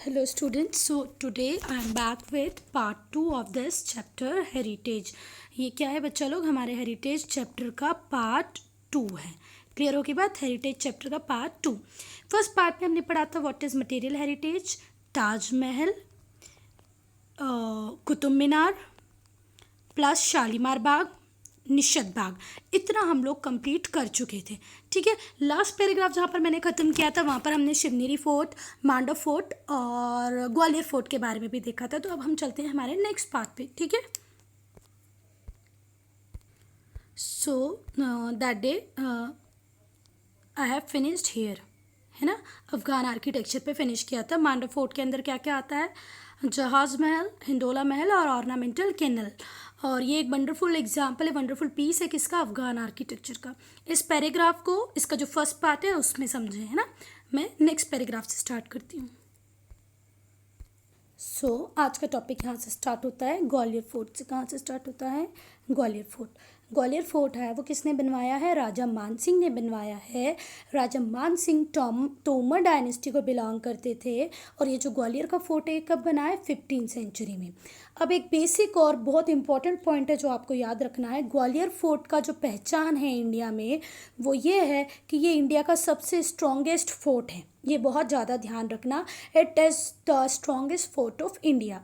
Hello students, so today I am back with part 2 of this chapter heritage. ये क्या है बच्चा लोग, हमारे हेरिटेज चैप्टर का पार्ट 2 है. क्लियर हो गई बात. हेरिटेज चैप्टर का पार्ट 2. फर्स्ट पार्ट में हमने पढ़ा था what is material heritage, Taj Mahal, Qutub Minar plus Shalimar Bagh, Nishat Bagh. इतना हम लोग कंप्लीट कर चुके थे. ठीक है, लास्ट पैराग्राफ जहाँ पर मैंने ख़त्म किया था वहाँ पर हमने शिवनेरी फोर्ट, मांडव फोर्ट और ग्वालियर फोर्ट के बारे में भी देखा था. तो अब हम चलते हैं हमारे नेक्स्ट पार्ट पे. ठीक है, so that day I have finished here, है ना. अफगान आर्किटेक्चर पे फिनिश किया था. मांडव फोर्ट के अंदर क्या क्या आता है, जहाज़ महल, हिंडोला महल और ऑर्नामेंटल कैनल. और ये एक वंडरफुल एग्जाम्पल है, वंडरफुल पीस है किसका, अफगान आर्किटेक्चर का. इस पैराग्राफ को, इसका जो फर्स्ट पार्ट है उसमें समझे, है ना. मैं नेक्स्ट पैराग्राफ से स्टार्ट करती हूँ. सो आज का टॉपिक यहाँ से स्टार्ट होता है, ग्वालियर फोर्ट से. कहाँ से स्टार्ट होता है, ग्वालियर फोर्ट. ग्वालियर फोर्ट है वो किसने बनवाया है, राजा मानसिंह ने बनवाया है. राजा मानसिंह तोमर डायनेस्टी को बिलोंग करते थे. और ये जो ग्वालियर का फोर्ट है कब बना है, 15वीं सेंचुरी में. अब एक बेसिक और बहुत इंपॉर्टेंट पॉइंट है जो आपको याद रखना है. ग्वालियर फोर्ट का जो पहचान है इंडिया में वो ये है कि ये इंडिया का सबसे स्ट्रॉन्गेस्ट फोर्ट है. ये बहुत ज़्यादा ध्यान रखना, it is the strongest fort of India.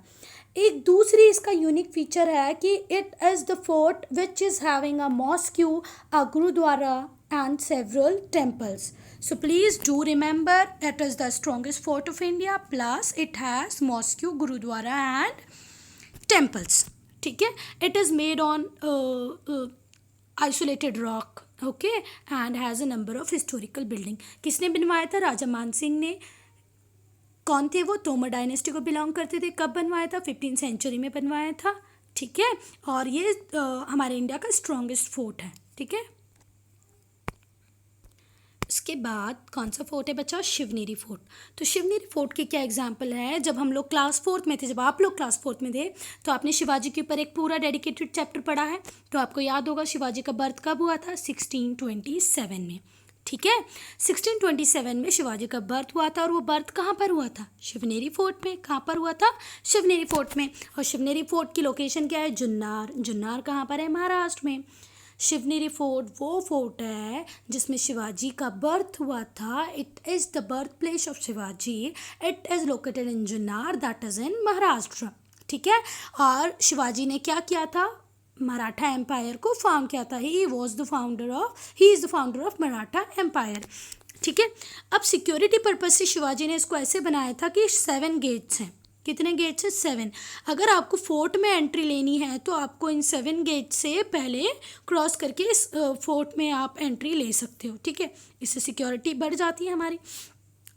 एक दूसरी इसका यूनिक फीचर है कि it is the fort which is having a mosque, a gurdwara and several temples. So please do remember it is the strongest fort of India plus it has mosque, gurudwara and temples. ठीक है, it is made on isolated rock, okay, and has a number of historical building. किसने बनवाया था, राजा मानसिंह ने. कौन थे वो, Tomar dynasty को बिलोंग करते थे. कब बनवाया था, 15वीं सेंचुरी में बनवाया था. ठीक है, और ये हमारे इंडिया का स्ट्रॉन्गेस्ट फोर्ट है. ठीक है, इसके बाद कौन सा फोर्ट है बच्चा, शिवनेरी फोर्ट. तो शिवनेरी फोर्ट की क्या एग्जाम्पल है, जब हम लोग क्लास 4th में थे, जब आप लोग क्लास 4th में थे तो आपने शिवाजी के ऊपर एक पूरा डेडिकेटेड चैप्टर पढ़ा है. तो आपको याद होगा शिवाजी का बर्थ कब हुआ था, 1627 में. ठीक है, 1627 में शिवाजी का बर्थ हुआ था. और वो बर्थ कहाँ पर हुआ था, शिवनेरी फोर्ट में. कहाँ पर हुआ था, शिवनेरी फोर्ट में. और शिवनेरी फोर्ट की लोकेशन क्या है, जुन्नार. जुन्नार कहाँ पर है, महाराष्ट्र में. शिवनेरी फोर्ट वो फोर्ट है जिसमें शिवाजी का बर्थ हुआ था. It is the birth place of Shivaji. It is located in Junnar, that is in Maharashtra. ठीक है, और शिवाजी ने क्या किया था, मराठा एम्पायर को फाउंड किया था. He is the founder of Maratha empire. ठीक है, अब सिक्योरिटी पर्पज से शिवाजी ने इसको ऐसे बनाया था कि 7 गेट्स हैं. कितने गेट्स हैं, 7. अगर आपको फोर्ट में एंट्री लेनी है तो आपको इन 7 गेट से पहले क्रॉस करके इस फोर्ट में आप एंट्री ले सकते हो. ठीक है, इससे सिक्योरिटी बढ़ जाती है हमारी.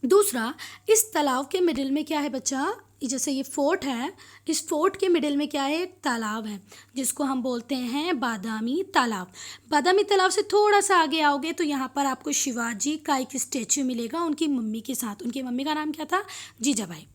दूसरा, इस तालाब के मिडिल में क्या है बच्चा, जैसे ये फोर्ट है, इस फोर्ट के मिडिल में क्या है, एक तालाब है जिसको हम बोलते हैं बादामी तालाब. बादामी तालाब से थोड़ा सा आगे आओगे तो यहाँ पर आपको शिवाजी का एक स्टेचू मिलेगा उनकी मम्मी के साथ. उनकी मम्मी का नाम क्या था, Jijabai.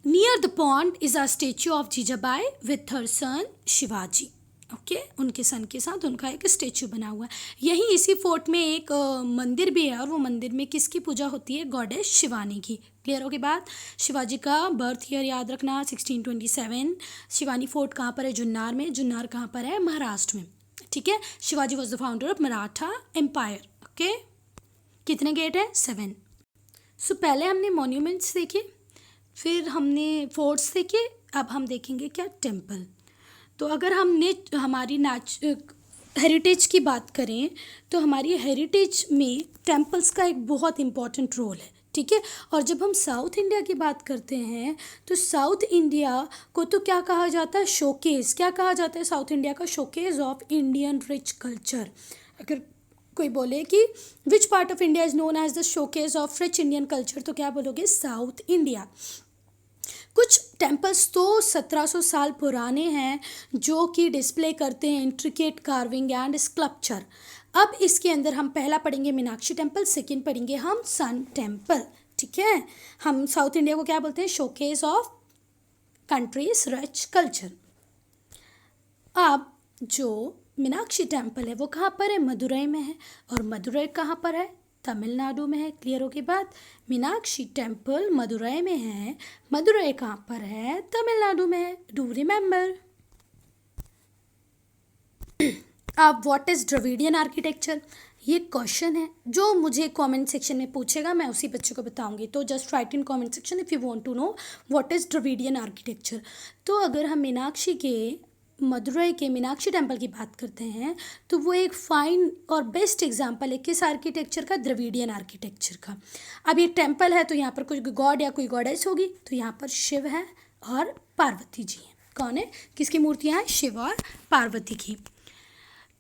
Near the pond is a statue of Jijabai with her son Shivaji. Okay, उनके सन के साथ उनका एक स्टेचू बना हुआ है. यहीं इसी फोर्ट में एक मंदिर भी है और वो मंदिर में किसकी पूजा होती है, गॉडेस शिवानी की. क्लियर होगी बात. शिवाजी का बर्थ ईयर याद रखना, 1627. शिवानी फोर्ट कहाँ पर है, जुन्नार में. जुन्नार कहाँ पर है, महाराष्ट्र में. ठीक है, Shivaji was the founder of Maratha empire. Okay, कितने गेट हैं, 7. सो पहले हमने मॉन्यूमेंट्स देखे, फिर हमने फोर्ट्स देखे, अब हम देखेंगे क्या, टेम्पल. तो अगर हमने हमारी हेरिटेज की बात करें तो हमारी हेरिटेज में टेम्पल्स का एक बहुत इम्पॉर्टेंट रोल है. ठीक है, और जब हम साउथ इंडिया की बात करते हैं तो साउथ इंडिया को तो क्या कहा जाता है, शोकेस. क्या कहा जाता है साउथ इंडिया का, showcase of Indian rich culture. अगर कोई बोले कि which part of India is known as the showcase of rich Indian culture, तो क्या बोलोगे, साउथ इंडिया. कुछ टेम्पल्स तो 1700 साल पुराने हैं जो कि डिस्प्ले करते हैं इंट्रिकेट कार्विंग एंड स्कल्पचर. अब इसके अंदर हम पहला पढ़ेंगे मीनाक्षी टेम्पल, सेकंड पढ़ेंगे हम सन टेम्पल. ठीक है, हम साउथ इंडिया को क्या बोलते हैं, showcase of countries rich culture. अब जो मीनाक्षी टेम्पल है वो कहाँ पर है, मदुरई में है. और मदुरई कहाँ पर है, तमिलनाडु में है। क्लियर हो गई बात। मीनाक्षी टेम्पल मदुरई में है। मदुरई कहाँ पर है? तमिलनाडु में है। Do remember. अब व्हाट इज़ द्रविडियन आर्किटेक्चर, ये क्वेश्चन है जो मुझे कमेंट सेक्शन में पूछेगा, मैं उसी बच्चे को बताऊंगी। तो just right in comment section if you want to know what is Dravidian architecture. तो अगर हम मीनाक्षी के मदुरई के मीनाक्षी टेम्पल की बात करते हैं तो वो एक फाइन और बेस्ट एग्जांपल है किस आर्किटेक्चर का? द्रविडियन आर्किटेक्चर का। अब ये टेम्पल है तो यहाँ पर कोई गॉड या कोई गॉडेस होगी, तो यहाँ पर शिव है और पार्वती जी हैं। कौन है? किसकी मूर्तियाँ हैं? शिव और पार्वती की।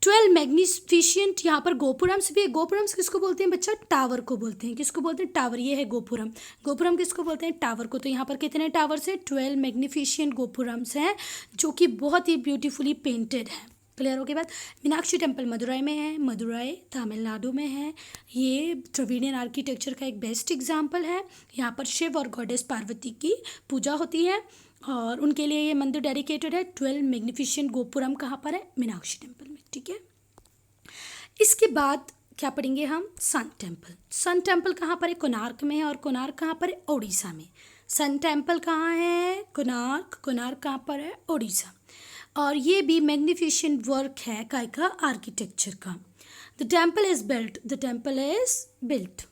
12 मैग्निफिशियंट यहाँ पर गोपुरम्स भी है। गोपुरम्स किसको बोलते हैं बच्चा? टावर को बोलते हैं। किसको बोलते हैं? टावर। ये है गोपुरम। गोपुरम किसको बोलते हैं? टावर को। तो यहाँ पर कितने टावर्स हैं? 12 मैग्निफिशियंट गोपुरम्स हैं जो कि बहुत ही ब्यूटीफुली पेंटेड है। क्लियर हो गई बात। मीनाक्षी टेम्पल मदुरई में है। मदुरई तमिलनाडु में है। ये द्रविडियन आर्किटेक्चर का एक बेस्ट एग्जाम्पल है। यहाँ पर शिव और गॉडेस पार्वती की पूजा होती है और उनके लिए ये मंदिर डेडिकेटेड है। 12 मैग्निफिशियंट गोपुरम कहाँ पर है? मीनाक्षी टेम्पल में। ठीक है, इसके बाद क्या पढ़ेंगे हम? Sun temple. सन टेम्पल कहाँ पर है? कोणार्क में है। और कोणार्क कहाँ पर है? ओडिशा में। सन टेम्पल कहाँ है? कोणार्क। कोणार्क कहाँ पर है? ओडिशा। और ये भी मैग्निफिशियंट वर्क है काय का? आर्किटेक्चर का। The temple is built. The temple is built.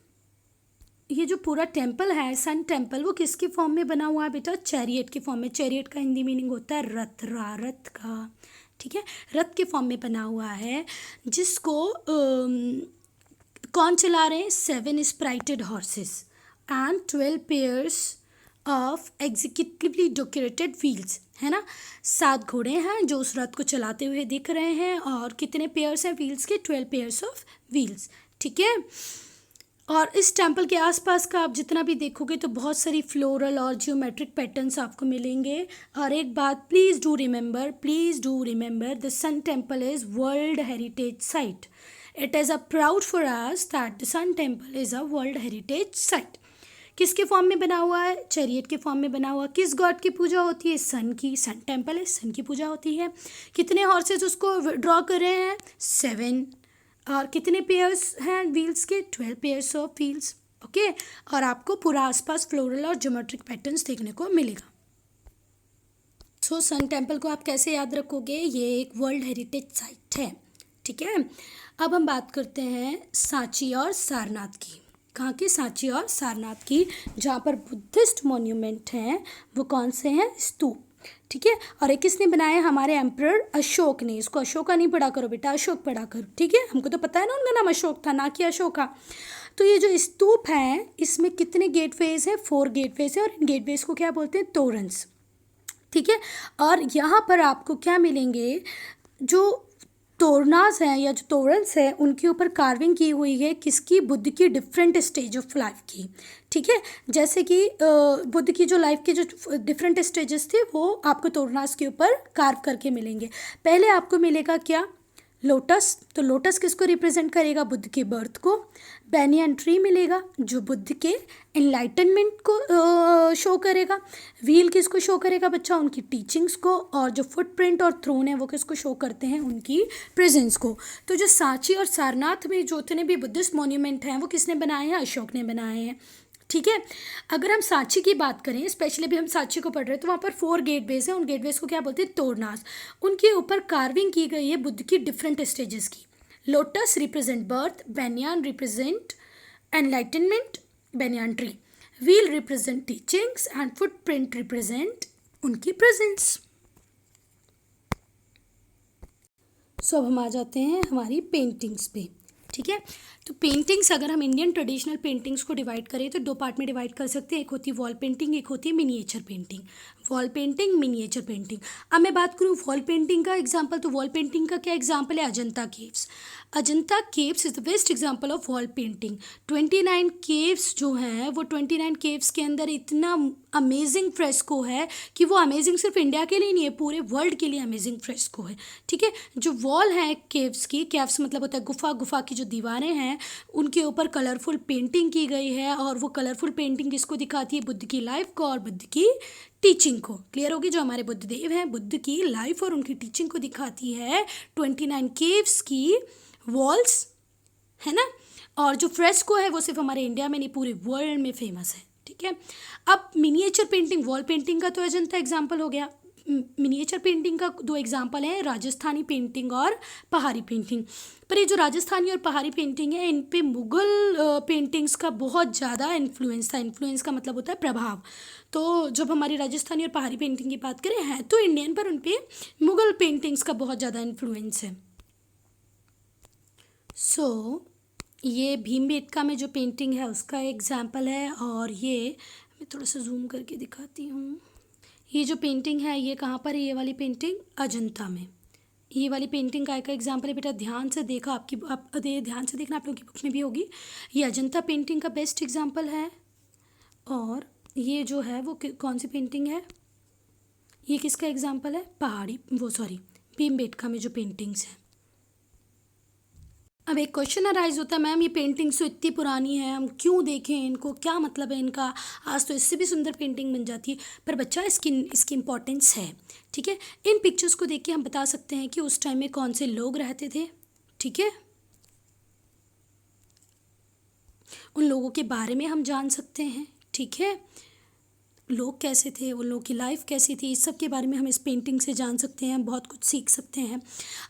ये जो पूरा टेम्पल है सन टेम्पल, वो किसके फॉर्म में बना हुआ है बेटा? चैरियट के फॉर्म में। चैरियट का हिंदी मीनिंग होता है रथ, रथ का। ठीक है, रथ के फॉर्म में बना हुआ है जिसको कौन चला रहे हैं? 7 spirited horses and 12 pairs of exquisitely decorated wheels, है ना। 7 घोड़े हैं जो उस रथ को चलाते हुए दिख रहे हैं। और कितने पेयर्स हैं व्हील्स के? 12 पेयर्स ऑफ व्हील्स। ठीक है, और इस टेम्पल के आसपास का आप जितना भी देखोगे तो बहुत सारी फ्लोरल और जियोमेट्रिक पैटर्न्स आपको मिलेंगे। और एक बात please do remember the sun temple is world heritage site. It is a proud for us that the sun temple is a world heritage site. किसके फॉर्म में बना हुआ है? चैरियट के फॉर्म में बना हुआ। किस गॉड की पूजा होती है? सन की। सन टेम्पल है, सन की पूजा होती है। कितने हॉर्सेज उसको ड्रॉ कर रहे हैं? 7। और कितने पेयर्स हैं व्हील्स के? 12 पेयर्स ऑफ व्हील्स। ओके, और आपको पूरा आसपास फ्लोरल और ज्योमेट्रिक पैटर्न्स देखने को मिलेगा। सो सन टेम्पल को आप कैसे याद रखोगे? ये एक वर्ल्ड हेरिटेज साइट है। ठीक है, अब हम बात करते हैं सांची और सारनाथ की। कहाँ की? सांची और सारनाथ की, जहाँ पर बुद्धिस्ट मॉन्यूमेंट हैं। वो कौन से हैं? स्तूप। ठीक है, और एक किसने बनाया? हमारे एम्परर अशोक ने। इसको अशोका नहीं पढ़ा करो बेटा, अशोक पढ़ा करो। ठीक है, हमको तो पता है ना उनका नाम अशोक था, ना कि अशोका। तो ये जो स्तूप है इसमें कितने गेटवेज हैं? 4 गेटवेज है। और इन गेटवेज को क्या बोलते हैं? तोरन्स। ठीक है, और यहाँ पर आपको क्या मिलेंगे? जो तोरनास हैं या जो तोरन्स हैं उनके ऊपर कार्विंग की हुई है। किसकी? बुद्ध की डिफरेंट स्टेज ऑफ लाइफ की। ठीक है, जैसे कि बुद्ध की जो लाइफ के जो डिफरेंट स्टेजेस थे वो आपको तोरनास के ऊपर कार्व करके मिलेंगे। पहले आपको मिलेगा क्या? लोटस। तो लोटस किसको रिप्रेजेंट करेगा? बुद्ध के बर्थ को। बैनियन ट्री मिलेगा जो बुद्ध के एनलाइटनमेंट को शो करेगा। व्हील किसको शो करेगा बच्चा? उनकी टीचिंग्स को। और जो फुटप्रिंट और थ्रोन है वो किसको शो करते हैं? उनकी प्रेजेंस को। तो जो सांची और सारनाथ में जो इतने भी बुद्धिस्ट मॉन्यूमेंट हैं वो किसने बनाए हैं? अशोक ने बनाए हैं। ठीक है, अगर हम सांची की बात करें, स्पेशली भी हम सांची को पढ़ रहे हैं, तो वहाँ पर 4 गेटवेज हैं। उन गेटवेज को क्या बोलते हैं? तोरनास। उनके ऊपर कार्विंग की गई है बुद्ध की डिफरेंट स्टेजेस की। Lotus represent birth, banyan represent enlightenment, banyan tree. Wheel represent teachings and footprint represent उनकी प्रेजेंस। सो अब हम आ जाते हैं हमारी पेंटिंग्स पे। ठीक है, तो पेंटिंग्स अगर हम इंडियन ट्रेडिशनल पेंटिंग्स को डिवाइड करें तो 2 पार्ट में डिवाइड कर सकते हैं। एक होती है वॉल पेंटिंग, एक होती है miniature painting. Wall painting, miniature painting. अब मैं बात करूँ वॉल पेंटिंग का एग्जांपल, तो वॉल पेंटिंग का क्या एग्जांपल है? Ajanta caves. Ajanta caves is the best example of wall painting. 29 caves जो हैं वो 29 केव्स के अंदर इतना अमेजिंग फ्रेस्को है कि वो अमेजिंग सिर्फ इंडिया के लिए नहीं है, पूरे वर्ल्ड के लिए अमेजिंग फ्रेस्को है। ठीक है, जो वॉल है केव्स की, केव्स मतलब होता है गुफा, गुफा की जो दीवारें हैं उनके ऊपर कलरफुल पेंटिंग की गई है। और वो कलरफुल पेंटिंग किसको दिखाती है? बुद्ध की लाइफ को और बुद्ध की टीचिंग को। क्लियर होगी? जो हमारे बुद्ध देव हैं बुद्ध की लाइफ और उनकी टीचिंग को दिखाती है 29 केव्स की वॉल्स, है ना। और जो फ्रेस्को है वो सिर्फ हमारे इंडिया में नहीं पूरे वर्ल्ड में फेमस है, ठीक है। अब मिनिएचर पेंटिंग, वॉल पेंटिंग का तो अजंता एग्जाम्पल हो गया। मिनिएचर पेंटिंग का दो एग्जाम्पल हैं, राजस्थानी पेंटिंग और पहाड़ी पेंटिंग। पर ये जो राजस्थानी और पहाड़ी पेंटिंग है इन पे मुग़ल पेंटिंग्स का बहुत ज़्यादा इन्फ्लुएंस था। इन्फ्लुएंस का मतलब होता है प्रभाव। तो जब हमारी राजस्थानी और पहाड़ी पेंटिंग की बात करें हैं तो इंडियन, पर उन पे मुग़ल पेंटिंग्स का बहुत ज़्यादा इन्फ्लुएंस है। ये भीमबेटका में जो पेंटिंग है उसका एग्जाम्पल है। और ये मैं थोड़ा सा जूम करके दिखाती हूँ। ये जो पेंटिंग है ये कहाँ पर है? ये वाली पेंटिंग अजंता में। ये वाली पेंटिंग का एक एग्जाम्पल है। बेटा ध्यान से देखा, आप ध्यान से देखना, आप लोगों की बुक में भी होगी। ये अजंता पेंटिंग का बेस्ट एग्जाम्पल है। और ये जो है वो कौन सी पेंटिंग है? ये किसका एग्जाम्पल है? भीमबेटका में जो पेंटिंग्स हैं। अब एक क्वेश्चन अराइज होता है, मैम ये पेंटिंग्स तो इतनी पुरानी है, हम क्यों देखें इनको, क्या मतलब है इनका? आज तो इससे भी सुंदर पेंटिंग बन जाती है। पर बच्चा इसकी इम्पोर्टेंस है, ठीक है। इन पिक्चर्स को देख के हम बता सकते हैं कि उस टाइम में कौन से लोग रहते थे, ठीक है। उन लोगों के बारे में हम जान सकते हैं, ठीक है। लोग कैसे थे, उन लोगों की लाइफ कैसी थी, इस सब के बारे में हम इस पेंटिंग से जान सकते हैं, बहुत कुछ सीख सकते हैं।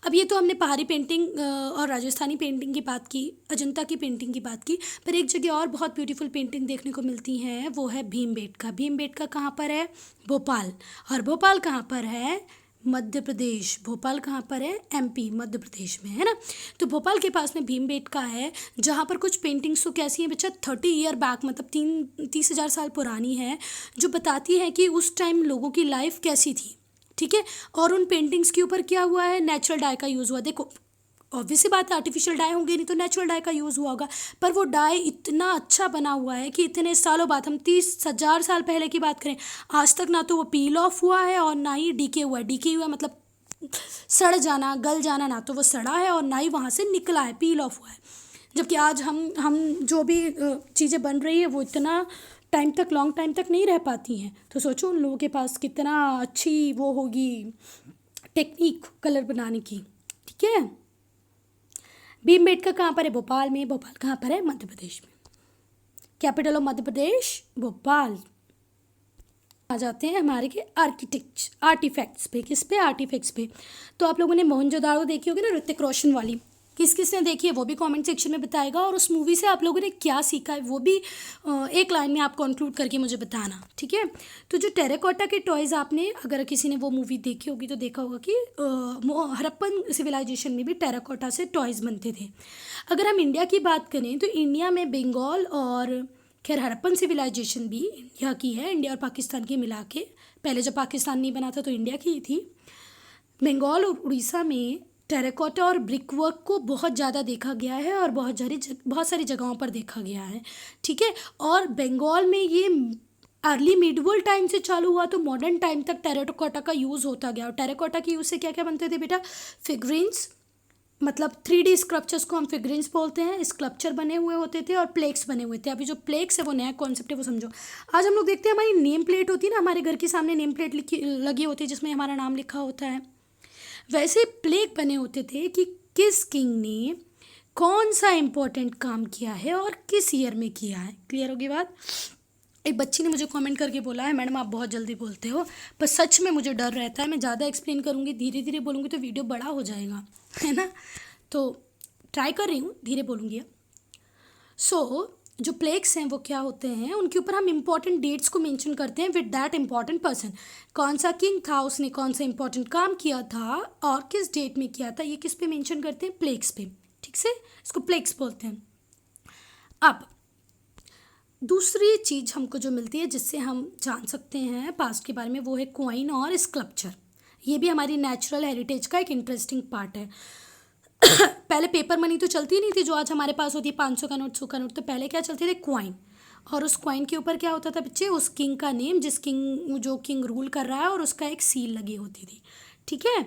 अब ये तो हमने पहाड़ी पेंटिंग और राजस्थानी पेंटिंग की बात की, अजंता की पेंटिंग की बात की। पर एक जगह और बहुत ब्यूटीफुल पेंटिंग देखने को मिलती हैं, वो है भीमबेटका। भीमबेटका कहाँ पर है? भोपाल। और भोपाल कहाँ पर है? मध्य प्रदेश। भोपाल कहाँ पर है? एमपी, मध्य प्रदेश में, है ना। तो भोपाल के पास में भीमबेटका है, जहाँ पर कुछ पेंटिंग्स तो कैसी हैं बच्चा, 30 ईयर बैक, मतलब 30,000 साल पुरानी है, जो बताती है कि उस टाइम लोगों की लाइफ कैसी थी, ठीक है। और उन पेंटिंग्स के ऊपर क्या हुआ है? नेचुरल डाई का यूज़ हुआ। देखो ऑब्वियस सी बात है, आर्टिफिशियल डाई होंगे नहीं तो नेचुरल डाई का यूज़ हुआ होगा। पर वो डाई इतना अच्छा बना हुआ है कि इतने सालों बाद, हम 30,000 साल पहले की बात करें, आज तक ना तो वो पील ऑफ हुआ है और ना ही डीके हुआ है। डीके हुआ मतलब सड़ जाना, गल जाना, ना तो वो सड़ा है और ना ही वहाँ से निकला है, पील ऑफ हुआ है। जबकि आज हम जो भी चीज़ें बन रही है वो इतना टाइम तक, लॉन्ग टाइम तक नहीं रह पाती हैं। तो सोचो उन लोगों के पास कितना अच्छी वो होगी टेक्निक कलर बनाने की, ठीक है। भीमबेटका कहाँ पर है? भोपाल में। भोपाल कहाँ पर है? मध्य प्रदेश में। Capital of Madhya Pradesh Bhopal. आ जाते हैं हमारे के आर्टिफैक्ट्स पे। किस पे? आर्टिफैक्ट्स पे। तो आप लोगों ने मोहनजोदाड़ो देखी होगी ना, ऋतिक रोशन वाली। किस किस ने देखी है वो भी कमेंट सेक्शन में बताएगा। और उस मूवी से आप लोगों ने क्या सीखा है वो भी एक लाइन में आप कंक्लूड करके मुझे बताना, ठीक है। तो जो टेराकोटा के टॉयज़, आपने अगर किसी ने वो मूवी देखी होगी तो देखा होगा कि हड़प्पन सिविलाइजेशन में भी टेराकोटा से टॉयज़ बनते थे। अगर हम इंडिया की बात करें तो इंडिया में बंगाल और खैर हड़प्पन सिविलाइजेशन भी इंडिया की है, इंडिया और पाकिस्तान की मिला के। पहले जब पाकिस्तान नहीं बना था तो इंडिया की ही थी। बंगाल और उड़ीसा में टेराकोटा और ब्रिक वर्क को बहुत ज़्यादा देखा गया है और बहुत सारी जगहों पर देखा गया है, ठीक है। और बंगाल में ये अर्ली मिडवल टाइम से चालू हुआ तो मॉडर्न टाइम तक टेराकोटा का यूज़ होता गया। और टेराकोटा के यूज़ से क्या क्या बनते थे बेटा? फिगरीन्स, मतलब 3D स्कल्पचर्स को हम फिगरीन्स बोलते हैं। स्कल्पचर बने हुए होते थे और प्लेक्स बने हुए थे। अभी जो प्लेक्स है वो नया कॉन्सेप्ट है, वो समझो। आज हम लोग देखते हैं हमारी नेम प्लेट होती है ना, हमारे घर के सामने नेम प्लेट लगी होती है जिसमें हमारा नाम लिखा होता है। वैसे प्लेक बने होते थे कि किस किंग ने कौन सा इम्पोर्टेंट काम किया है और किस ईयर में किया है। क्लियर होगी बात? एक बच्ची ने मुझे कमेंट करके बोला है, मैडम आप बहुत जल्दी बोलते हो। पर सच में मुझे डर रहता है, मैं ज़्यादा एक्सप्लेन करूँगी, धीरे धीरे बोलूँगी तो वीडियो बड़ा हो जाएगा, है ना। तो ट्राई कर रही हूँ, धीरे बोलूँगी। जो प्लेक्स हैं वो क्या होते हैं, उनके ऊपर हम इंपॉर्टेंट डेट्स को मेंशन करते हैं विद दैट इंपॉर्टेंट पर्सन। कौन सा किंग था, उसने कौन सा इंपॉर्टेंट काम किया था और किस डेट में किया था, ये किस पे मेंशन करते हैं? प्लेक्स पे, ठीक से। इसको प्लेक्स बोलते हैं। अब दूसरी चीज़ हमको जो मिलती है जिससे हम जान सकते हैं पास्ट के बारे में, वो है कॉइन और स्कल्पचर। ये भी हमारी नेचुरल हेरिटेज का एक इंटरेस्टिंग पार्ट है। पहले पेपर मनी तो चलती नहीं थी जो आज हमारे पास होती है, 500 का नोट, 100 का नोट। तो पहले क्या चलते थे? कॉइन। और उस कॉइन के ऊपर क्या होता था बच्चे? उस किंग का नेम, जो किंग रूल कर रहा है, और उसका एक सील लगी होती थी, ठीक है।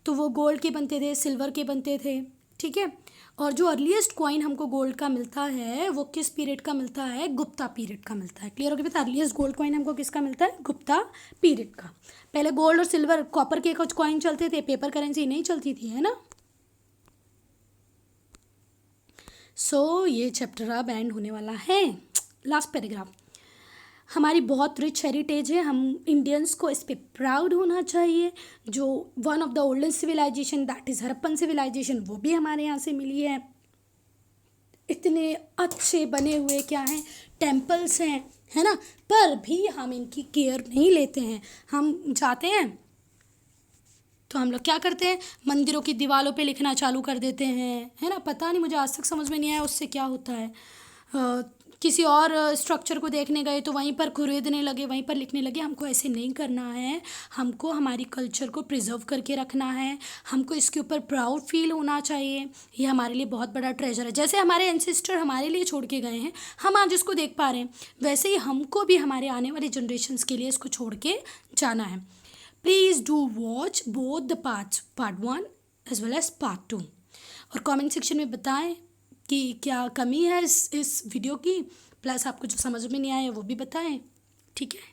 तो वो गोल्ड के बनते थे, सिल्वर के बनते थे, ठीक है। और जो अर्लीस्ट कॉइन हमको गोल्ड का मिलता है वो किस पीरियड का मिलता है? गुप्ता पीरियड का मिलता है। क्लियर हो गया बेटा? अर्लीस्ट गोल्ड कॉइन हमको किसका मिलता है? गुप्ता पीरियड का। पहले गोल्ड और सिल्वर, कॉपर के कुछ कॉइन चलते थे, पेपर करेंसी नहीं चलती थी, है ना। सो ये चैप्टर अब एंड होने वाला है। लास्ट पैराग्राफ, हमारी बहुत रिच हेरिटेज है, हम इंडियंस को इस पे प्राउड होना चाहिए। जो one of the oldest civilization that is Harappan civilization, वो भी हमारे यहाँ से मिली है। इतने अच्छे बने हुए क्या हैं, टेम्पल्स हैं, है ना, पर भी हम इनकी केयर नहीं लेते हैं। हम जाते हैं तो हम लोग क्या करते हैं, मंदिरों की दीवारों पे लिखना चालू कर देते हैं, है ना। पता नहीं, मुझे आज तक समझ में नहीं आया उससे क्या होता है। किसी और स्ट्रक्चर को देखने गए तो वहीं पर खुरेदने लगे, वहीं पर लिखने लगे। हमको ऐसे नहीं करना है, हमको हमारी कल्चर को प्रिजर्व करके रखना है, हमको इसके ऊपर प्राउड फील होना चाहिए। ये हमारे लिए बहुत बड़ा ट्रेजर है। जैसे हमारे एंसेस्टर हमारे लिए छोड़ के गए हैं, हम आज इसको देख पा रहे हैं, वैसे ही हमको भी हमारे आने वाली जनरेशन्स के लिए इसको छोड़ के जाना है। Please do watch both the part 1 as well as part 2, और कमेंट सेक्शन में बताएं कि क्या कमी है इस वीडियो की, प्लस आपको जो समझ में नहीं आया वो भी बताएं, ठीक है।